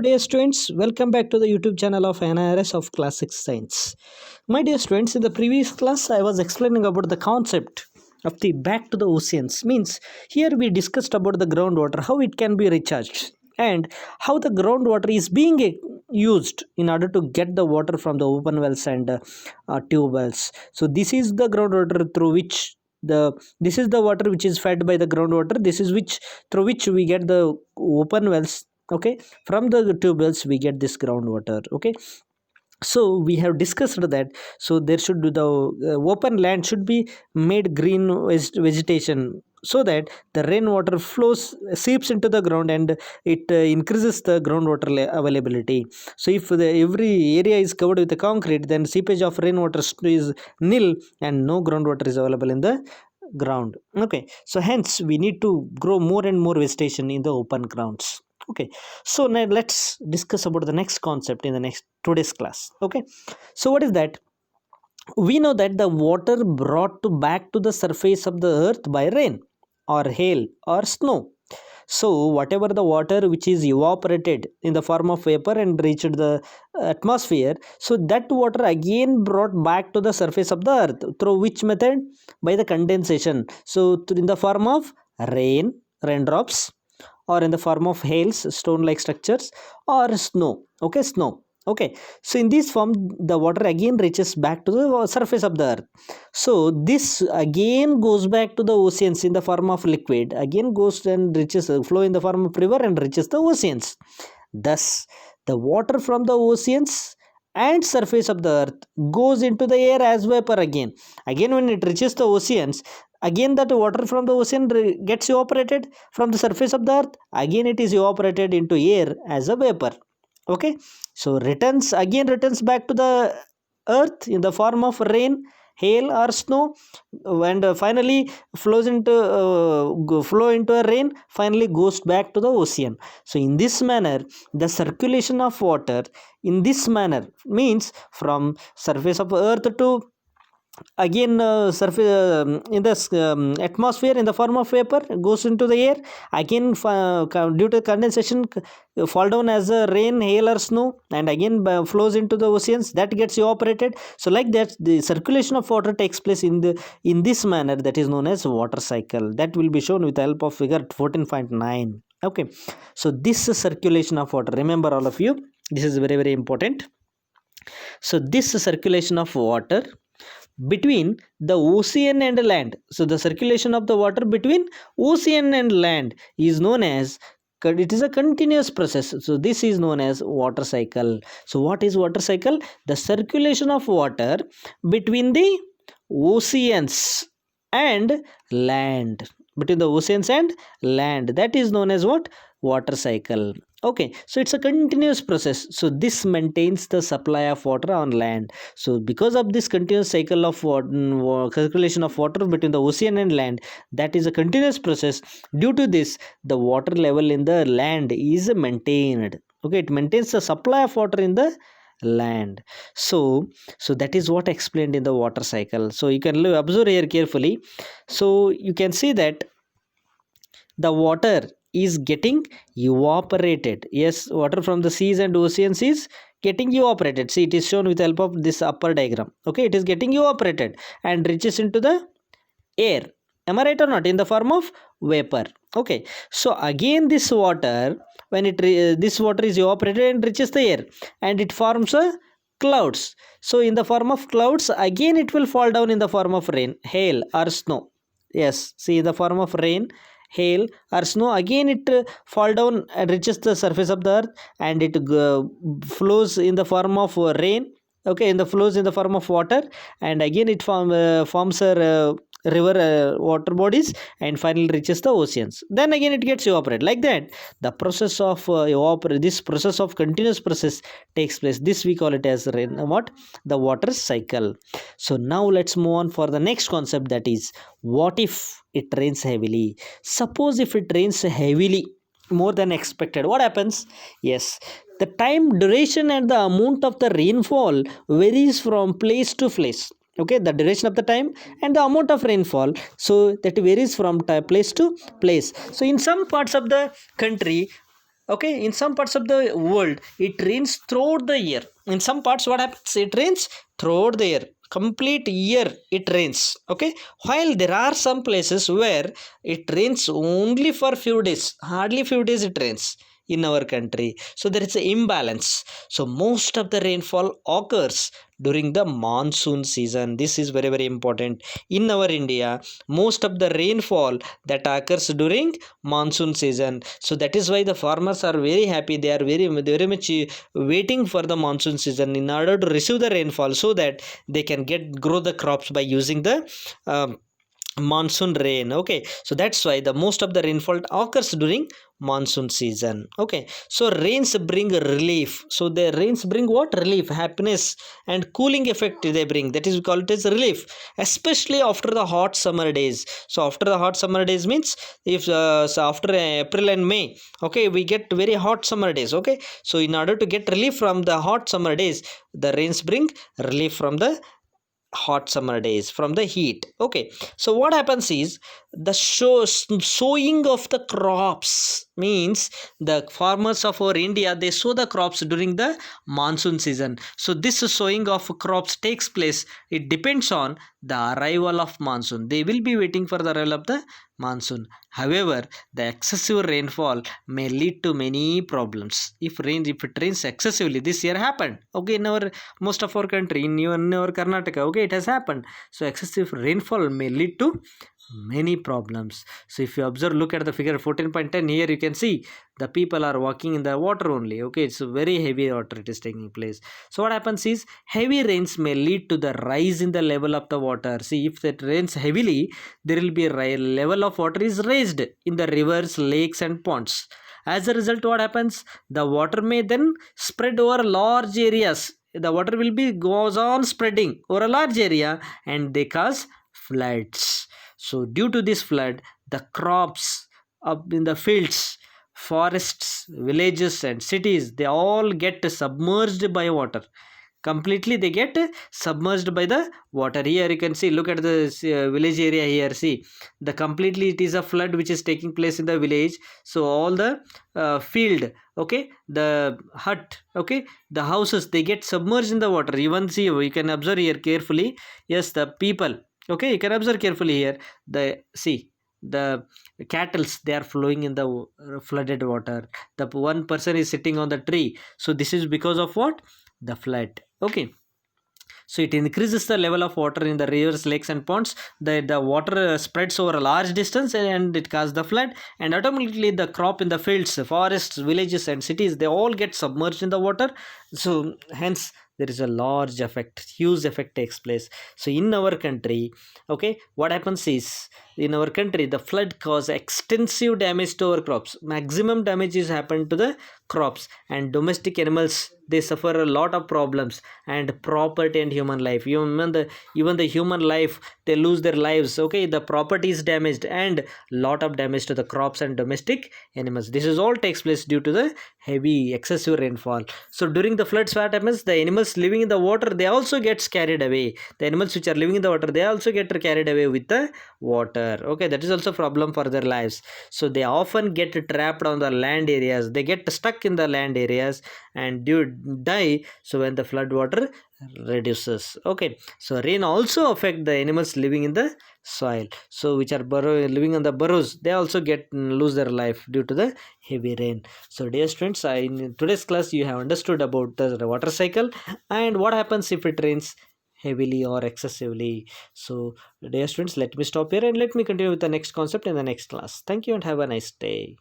Dear students, welcome back to the YouTube channel of NIRS of Classic Science. My dear students, in the previous class, I was explaining about the concept of the back to the oceans. Means here we discussed about the groundwater, how it can be recharged, and how the groundwater is being used in order to get the water from the open wells and tube wells. So this is the groundwater through which this is the water which is fed by the groundwater. This is which through which we get the open wells. Okay, from the tube wells we get this groundwater. Okay, so we have discussed that. So there should be the open land should be made green vegetation, so that the rainwater flows seeps into the ground and it increases the groundwater availability. So if every area is covered with the concrete, then seepage of rainwater is nil and no groundwater is available in the ground. Okay, so hence we need to grow more and more vegetation in the open grounds. Okay, so now let's discuss about the next concept in the next today's class. Okay, so what is that? We know that the water brought to back to the surface of the earth by rain or hail or snow. So whatever the water which is evaporated in the form of vapor and reached the atmosphere, so that water again brought back to the surface of the earth through which method? By the condensation. So in the form of raindrops, or in the form of hails, stone like structures, or snow. Okay, snow. Okay, so in this form the water again reaches back to the surface of the earth. So this again goes back to the oceans in the form of liquid, again goes and reaches flow in the form of river and reaches the oceans. Thus the water from the oceans and surface of the earth goes into the air as vapor. Again when it reaches the oceans, again that water from the ocean gets evaporated from the surface of the earth, again it is evaporated into air as a vapor. Okay, so returns back to the earth in the form of rain, hail or snow, and finally flow into a rain, finally goes back to the ocean. So in this manner the circulation of water in this manner means from surface of earth to again surface in the atmosphere in the form of vapor goes into the air, again due to condensation fall down as a rain, hail or snow, and again flows into the oceans, that gets evaporated. So like that the circulation of water takes place in this manner, that is known as water cycle. That will be shown with the help of figure 14.9. Okay, so this is circulation of water, remember all of you, this is very very important. So this circulation of water between the ocean and land, so the circulation of the water between ocean and land is known as, it is a continuous process, so this is known as water cycle. So what is water cycle? The circulation of water between the oceans and land, between the oceans and land, that is known as what? Water cycle. Okay, so it's a continuous process, so this maintains the supply of water on land. So because of this continuous cycle of circulation of water between the ocean and land, that is a continuous process, due to this the water level in the land is maintained. Okay, it maintains the supply of water in the land. So that is what explained in the water cycle. So you can observe here carefully. So you can see that the water is getting evaporated. Yes, water from the seas and oceans is getting evaporated. See, it is shown with the help of this upper diagram. Okay, it is getting evaporated and reaches into the air. Am I right or not? In the form of vapor. Okay, so again this water, when this water is evaporated and reaches the air, and it forms a clouds. So in the form of clouds, again it will fall down in the form of rain, hail or snow. Yes, see, in the form of rain, hail or snow, again it fall down and reaches the surface of the earth, and it flows in the form of rain. Okay, in the flows in the form of water, and again it forms a river, water bodies, and finally reaches the oceans, then again it gets evaporated. Like that the process of this process of continuous process takes place. This we call it as rain, what? The water cycle. So now let's move on for the next concept, that is, what if it rains heavily? Suppose if it rains heavily more than expected, what happens? Yes, the time duration and the amount of the rainfall varies from place to place. Okay, the duration of the time and the amount of rainfall, so that varies from place to place. So in some parts of the country Okay, in some parts of the world it rains throughout the year. In some parts what happens, it rains throughout the year, complete year it rains. Okay, while there are some places where it rains only for few days, hardly few days it rains in our country. So there is an imbalance. So most of the rainfall occurs during the monsoon season. This is very very important. In our India, most of the rainfall that occurs during monsoon season. So that is why the farmers are very happy. They are very much waiting for the monsoon season in order to receive the rainfall, so that they can get grow the crops by using the monsoon rain. Okay, so that's why the most of the rainfall occurs during monsoon season. Okay, so rains bring relief. So the rains bring what? Relief, happiness and cooling effect they bring. That is, we call it as relief, especially after the hot summer days. So after the hot summer days means, if so after April and May, okay, we get very hot summer days. Okay, so in order to get relief from the hot summer days, the rains bring relief from the hot summer days, from the heat. Okay, so what happens is, the sowing of the crops means, the farmers of our India, they sow the crops during the monsoon season. So this sowing of crops takes place, it depends on the arrival of monsoon. They will be waiting for the arrival of the monsoon. However, the excessive rainfall may lead to many problems. If it rains excessively, this year happened, okay, in our most of our country, in our Karnataka, okay, it has happened. So excessive rainfall may lead to many problems. So if you observe, look at the figure 14.10, here you can see the people are walking in the water only. Okay, it's very heavy water it is taking place. So what happens is, heavy rains may lead to the rise in the level of the water. See, if it rains heavily, there will be a level of water is raised in the rivers, lakes and ponds. As a result, what happens, the water may then spread over large areas. The water will be goes on spreading over a large area, and they cause floods. So due to this flood, the crops up in the fields, forests, villages and cities, they all get submerged by water. Completely they get submerged by the water. Here you can see, look at the village area here. See, the completely it is a flood which is taking place in the village. So all the field, okay, the hut, okay, the houses, they get submerged in the water. Even see, you can observe here carefully. Yes, the people, okay, you can observe carefully here. The see, the cattles, they are flowing in the flooded water. The one person is sitting on the tree. So this is because of what? The flood. Okay, so it increases the level of water in the rivers, lakes and ponds. The water spreads over a large distance, and it causes the flood, and automatically the crop in the fields, forests, villages and cities, they all get submerged in the water. So hence there is a large effect, huge effect takes place. So in our country, okay, what happens is, in our country the flood cause extensive damage to our crops. Maximum damage is happened to the crops, and domestic animals, they suffer a lot of problems, and property and human life, even the human life, they lose their lives. Okay, the property is damaged, and lot of damage to the crops and domestic animals. This is all takes place due to the heavy excessive rainfall. So during the floods, what happens, the animals living in the water, they also gets carried away. The animals which are living in the water, they also get carried away with the water. Okay, that is also problem for their lives. So they often get trapped on the land areas, they get stuck in the land areas and do die. So when the flood water reduces, okay, so rain also affect the animals living in the soil, so which are living on the burrows, they also get lose their life due to the heavy rain. So dear students, in today's class you have understood about the water cycle and what happens if it rains heavily or excessively. So dear students, let me stop here and let me continue with the next concept in the next class. Thank you and have a nice day.